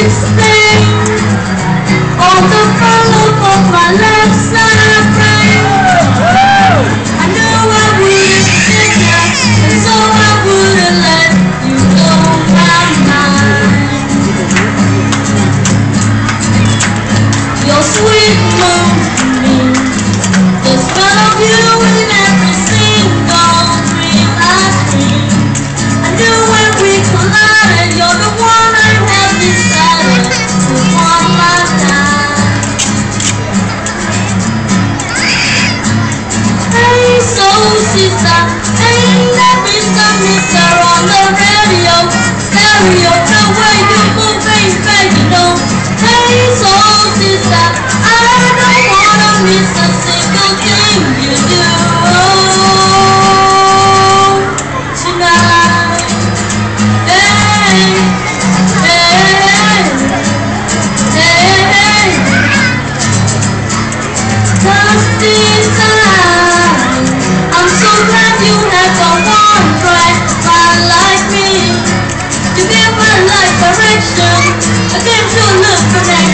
explain all the follow of my left side brain. I knew I wouldn't sit there, and so I wouldn't let you blow my mind. Your sweet moves to me, the smell of you in every single dream I dream. I knew when we collided, you're the one I have decided to want my time. Hey, soul sister, ain't every song mister on the radio, stereo, the way you move, baby, you know. Hey, soul sister, I don't wanna miss a single thing you do tonight. Hey, hey, hey, cause design, I'm so glad you had someone right like me. You give my life direction, I gave you a look connect.